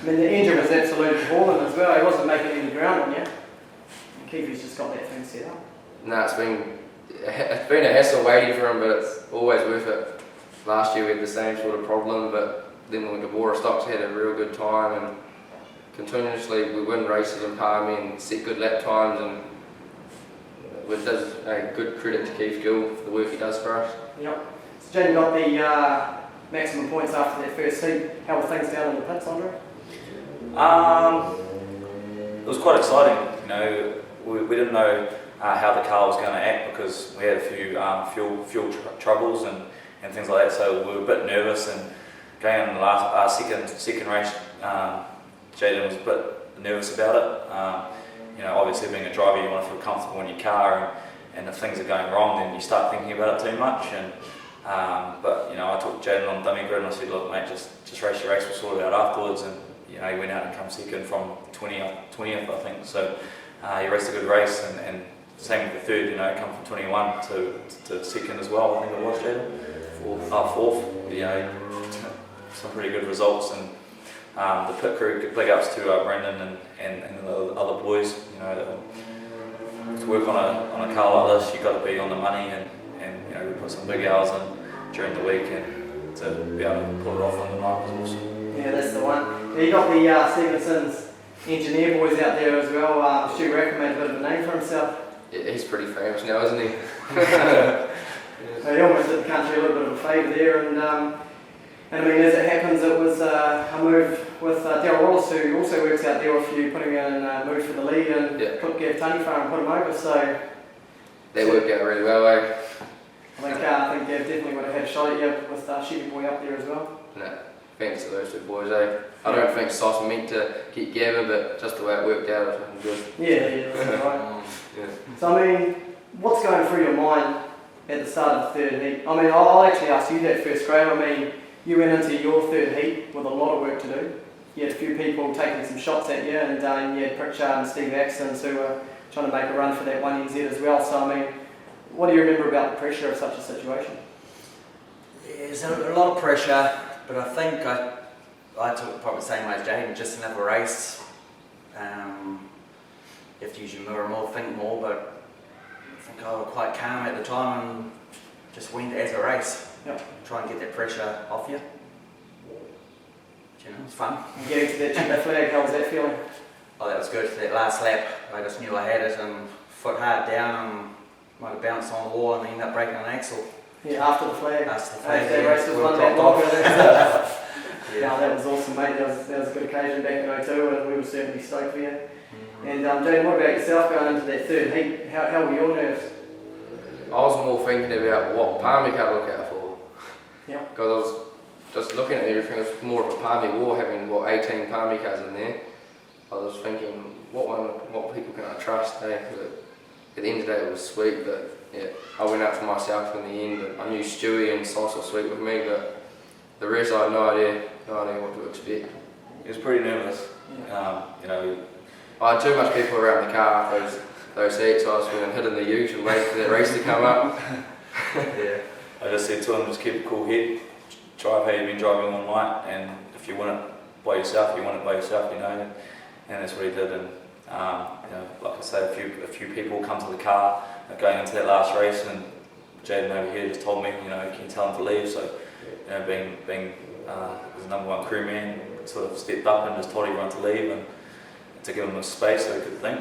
I mean, the engine was absolutely balling as well. He wasn't making any ground on you. Keithy's just got that thing set up. No, it's been a hassle waiting for him, but it's always worth it. Last year we had the same sort of problem, but then when Gabora Stocks had a real good time, and continuously we win races in Palmy and set good lap times, and it does a good credit to Keith Gill for the work he does for us. Yep. So Jayden got the maximum points after that first heat. How were things down in the pits, Andre? It was quite exciting. You know, we didn't know how the car was going to act because we had a few fuel troubles and things like that. So we were a bit nervous, and going in the last second race, Jayden was a bit nervous about it. You know, obviously being a driver, you want to feel comfortable in your car, and if things are going wrong, then you start thinking about it too much. And but you know, I took Jayden on dummy grid and I said, look, mate, just race your race. We'll sort it out afterwards. And you know, he went out and come second from 20th, I think. So he raced a good race, and same with the third. You know, come from 21 to second as well. I think it was Jayden. Fourth. You know, some pretty good results. And the pit crew, big ups to Brendon and the other boys. You know, to work on a car like this, you've got to be on the money, and you know, we put some big hours in during the week, and to be able to pull it off on the night was awesome. Yeah, that's the one. You got the Stevenson's engineer boys out there as well. Stu Racker made a bit of a name for himself. Yeah, he's pretty famous now, isn't he? So he almost did the country a little bit of a favour there, and I mean, as it happens, it was a move with Daryl Wallace, who also works out there with you, putting in a move for the lead, and Chev Gav Taniwha and put him over. So that worked out really well, eh? I think Gav definitely would have had a shot at you with Chevy boy up there as well. No, thanks to those two boys, eh? I don't think Sauce meant to keep Gavin, but just the way it worked out, it was good. Yeah, that's right. Yeah. So I mean, what's going through your mind at the start of the third heat? I mean, I'll actually ask you that first, Graham. I mean, you went into your third heat with a lot of work to do. You had a few people taking some shots at you, and you had Pritchard and Steve Axons who were trying to make a run for that 1nz as well. So I mean, what do you remember about the pressure of such a situation? There's a lot of pressure, but I think I took it probably the same way as Jayden, just another race. You have to use your mirror more, think more, but I think I was quite calm at the time and just went as a race. Yep. Try and get that pressure off you. You know, it's fun. And getting to that checker flag, how was that feeling? Oh, that was good. That last lap, I just knew I had it and foot hard down and might have bounced on the wall and ended up breaking an axle. Yeah, after the flag. After the flag, that race was one that long. Yeah, that was awesome, mate. That was a good occasion back in 02, and we were certainly stoked for you. And Jayden, what about yourself going into that third heat? How were your nerves? I was more thinking about what Palmy car to look out for. Yeah. Because I was just looking at everything, it was more of a Palmy war, having 18 Palmy cars in there. I was thinking, what people can I trust, eh? At the end of the day it was sweet, but yeah, I went out for myself in the end. I knew Stewie and Sauce were sweet with me, but the rest I had no idea what to expect. He was pretty nervous. You know, I had too much people around the car after those heats, so I was going to hit in the ute and wait for that race to come up. Yeah. I just said to him, just keep a cool head, drive how you've been driving all night, and if you win it by yourself, you win it by yourself, you know, and that's what he did. And you know, like I say, a few people come to the car going into that last race, and Jayden over here just told me, you know, can you tell him to leave? So, you know, being the number one crewman, sort of stepped up and just told everyone to leave and to give him the space so he could think,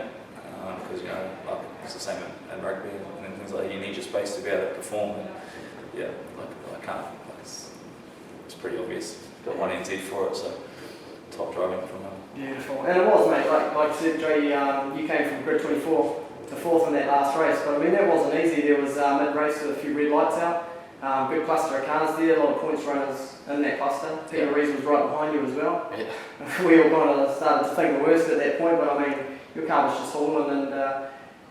because you know, like it's the same in rugby and things like that. You need your space to be able to perform. And, yeah, like I can't. Like it's pretty obvious. Got 1nz for it, so top driving from him. Beautiful, and it was, mate. Like you said, Dre, you came from grid 24 to 4th in that last race, but I mean that wasn't easy. There was mid-race with a few red lights out. Good cluster of cars there, a lot of points runners in that cluster. Peter Rees was right behind you as well. Yeah. We all kind of started to think the worst at that point, but I mean, your car was just hauling,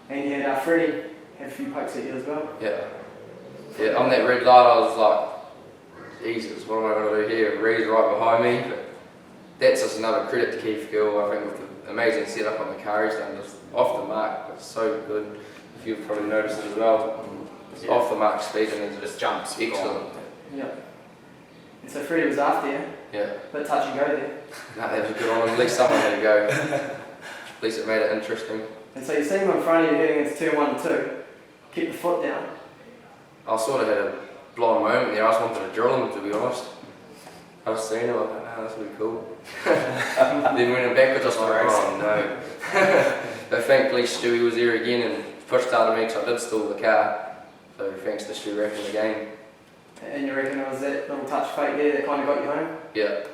and you had Freddie had a few pokes at you as well. Yeah. Yeah, on that red light I was like, Jesus, what am I going to do here? Rees right behind me. But that's just another credit to Chev Gav, I think, with the amazing setup on the car he's done, just off the mark, it's so good. If you've probably noticed it as well, it's off the mark speed and it's just Jumps. excellent. Yeah. And so Freddie was after you, Yeah, but touch and go there. no, that was a good one. At least someone had to go. At least it made it interesting. And so you see him in front of you heading into turn 1 and 2, keep the foot down. I sort of had a blind moment there. I just wanted to drill him, to be honest. I was seeing him, I thought, no, this will be cool. Then when I'm backwards, I was like, oh no. But thankfully Stewie was there again and pushed started me because I did stall the car. So thanks to Stewie wrapping the game. And you reckon it was that little touch fake there that kind of got you home? Yeah.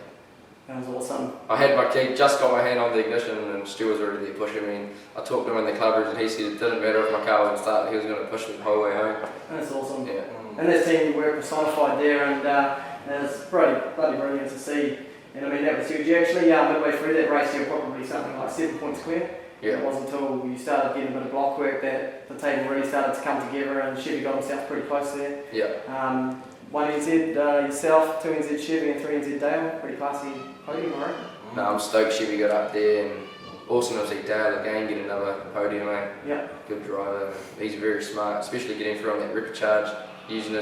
That was awesome. I had my key, just got my hand on the ignition and Stu was already there pushing me. And I talked to him in the club room and he said it didn't matter if my car wouldn't start, he was going to push me the whole way home. That's awesome. Yeah. And this team work personified there, and it's bloody brilliant to see. And I mean, that was huge. You actually, midway through that race, you were probably something like 7 points clear. Yeah. It wasn't until you started getting a bit of block work that the table really started to come together, and Chevy got himself pretty close there. Yeah. 1nz yourself, 2nz Chevy, and 3nz Dale. Pretty classy podium, alright? No, I'm stoked Chevy got up there and awesome to see Dale again get another podium, mate. Yeah. Good driver. He's very smart, especially getting through on that ripper charge, using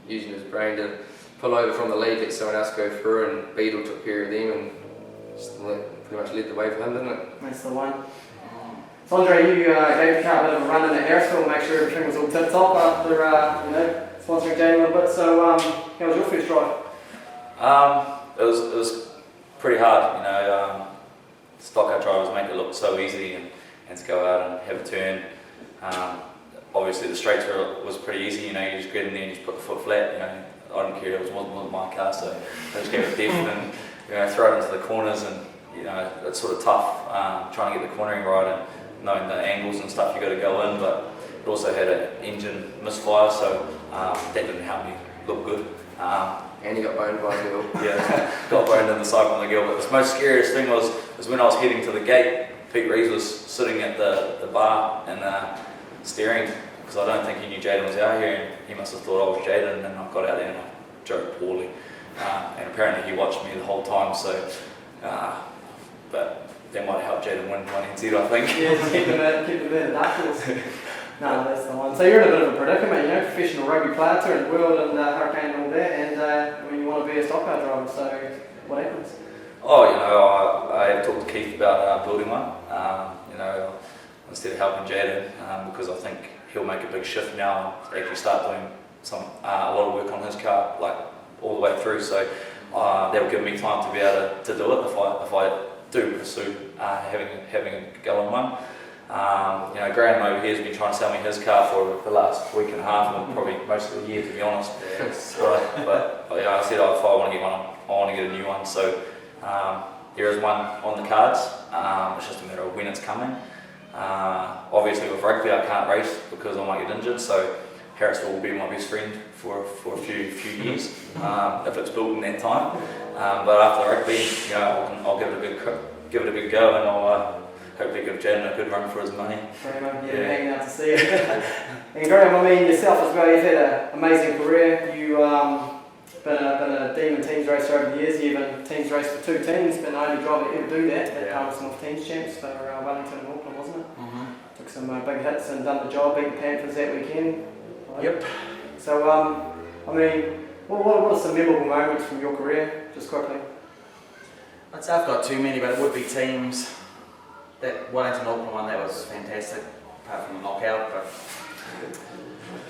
his brain to pull over from the lead, let someone else go through, and Beetle took care of them and just pretty much led the way for him, didn't it? That's the one. So Andre, you gave the car a bit of a run in the Harrisville to make sure everything was all tip top after sponsoring Jayden a little bit. So how was your first drive? It was pretty hard, Stockcar drivers make it look so easy and to go out and have a turn. Obviously the straights was pretty easy, you just get in there and just put the foot flat, I didn't care, it wasn't my car, so I just gave it depth and throw it into the corners, and it's sort of tough trying to get the cornering right and knowing the angles and stuff you got to go in, but it also had an engine misfire, so that didn't help me look good. And he got boned by a girl. Yeah, got boned in the cycle on the gill. But the most scariest thing was when I was heading to the gate, Pete Reeves was sitting at the bar and staring, because I don't think he knew Jayden was out here, and he must have thought I was Jayden, and then I got out there and I drove poorly. And apparently he watched me the whole time, so, but that might help Jayden win 1nz, I think. Yeah, just keep them in the dark horse. No, that's the one. So you're in a bit of a predicament, professional rugby player, touring the world and hurricane and all that, and you want to be a stock car driver, so what happens? Oh, I talked to Keith about building one, instead of helping Jayden, because I think he'll make a big shift now and actually start doing a lot of work on his car, like all the way through, so that will give me time to be able to do it if I do pursue having a go in one. Graham over here has been trying to sell me his car for the last week and a half, and probably most of the year, to be honest. But I said if I want to get one, I want to get a new one. So there is one on the cards. It's just a matter of when it's coming. Obviously with rugby I can't race because I might get injured, so Harrisville will be my best friend for a few years if it's built in that time. But after rugby, I'll give it a good go, and I'll hopefully give Jayden a good run for his money. Hanging out to see it. And Graham, yourself as well, you've had an amazing career. You've been a demon teams racer over the years. You've been teams race for 2 teams, been the only driver to ever do that at Tanars North Teams Champs for Wellington and Auckland, wasn't it? Mm-hmm. Took some big hits and done the job, beat the Panthers that weekend. Yep. So, what are some memorable moments from your career, just quickly? I'd say I've got too many, but it would be teams. That Wellington Auckland one, that was fantastic, apart from the knockout, but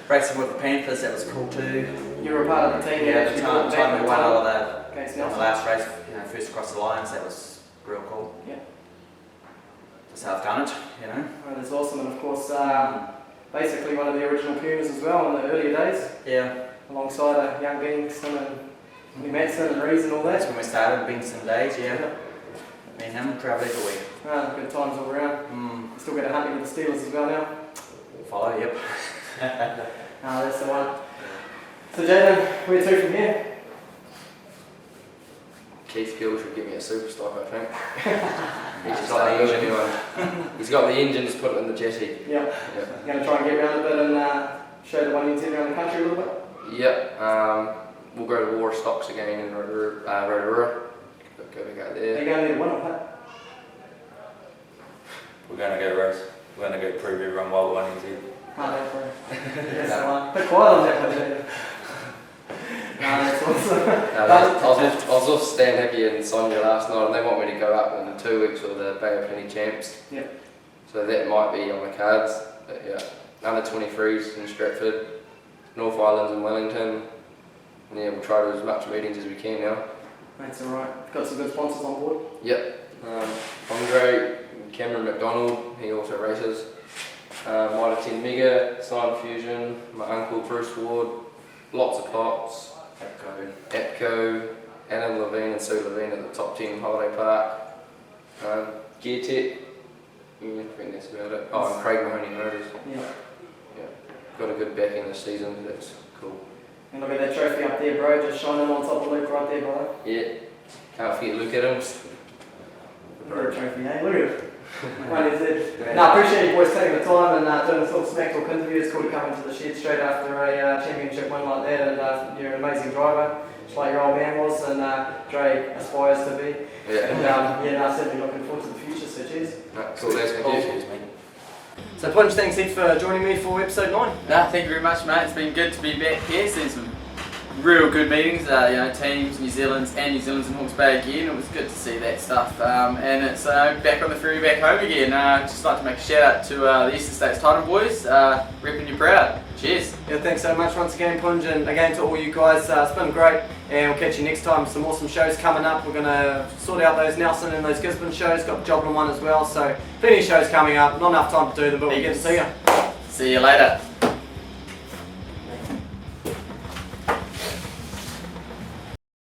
racing with the Panthers, that was cool too. You were a part of the team. Yeah, the time we won all the Nelson. last race, first across the lines, that was real cool. Yeah. That's how I've done it, Well, that's awesome, and of course, basically one of the original Pumas as well in the earlier days. Yeah. Alongside young Bengston and Lee Matson and Rees and all that. That's when we started, Bengston days, yeah. Me and him travelled everywhere. Good times all around. Still get a hunting with the Steelers as well now. Follow, yep. That's the one. So Jayden, where to from here? Chev Gav should give me a super stock, I think. He's got the engine. He's got the engine, just put it in the jetty. Yeah. You're going to try and get around a bit and show the 1nz around the country a little bit? Yep. We'll go to War Stocks again in Rotorua. go back out Are there. you going there to win or what? We're going to go race. We're going to go prove everyone why we're 1nz. Can't wait for it. That's the one. Bit quiet on that one, didn't you? No, that's awesome. I was off Stan Hickey and Sonia last night, and they want me to go up in 2 weeks for the Bay of Plenty Champs. Yep. So that might be on the cards. But yeah, under 23s in Stratford, North Islands and Wellington. And yeah, we'll try to do as much meetings as we can now. That's alright. Got some good sponsors on board. Yep. Andre, Cameron McDonald, he also races. Mitre 10 Mega, Sign Fusion, my uncle Bruce Ward, lots of pots. Epco, Anna Levine and Sue Levine at the top 10 Holiday Park. Gear Tech, I think that's about it. Oh, and Craig Mahoney Motors. Yeah. Yeah. Got a good backing this season, that's cool. And look at that trophy up there, bro. Just shining on top of Luke right there, brother. Yeah, can't forget Luke Adams. Look at the trophy, eh? Look at it. 1nz. No, I appreciate you boys taking the time and doing this little smack talk interview. It's cool to come into the shed straight after a championship win like that, and you're an amazing driver, just like your old man was, and Dre aspires to be. Yeah. And certainly looking forward to the future, so cheers. Cool, that's good. Cheers, mate. So Punch, thanks heaps for joining me for episode 9. No, thank you very much, mate. It's been good to be back here. Seen some real good meetings, teams, New Zealand's and Hawke's Bay again. It was good to see that stuff. And it's back on the ferry back home again. Just like to make a shout out to the Eastern States Titan boys, repping you proud. Cheers. Yeah, thanks so much once again, Punj, and again to all you guys. It's been great, and we'll catch you next time. Some awesome shows coming up. We're going to sort out those Nelson and those Gisborne shows. Got the Joplin one as well, so plenty of shows coming up. Not enough time to do them, but we'll get to see you. See you later.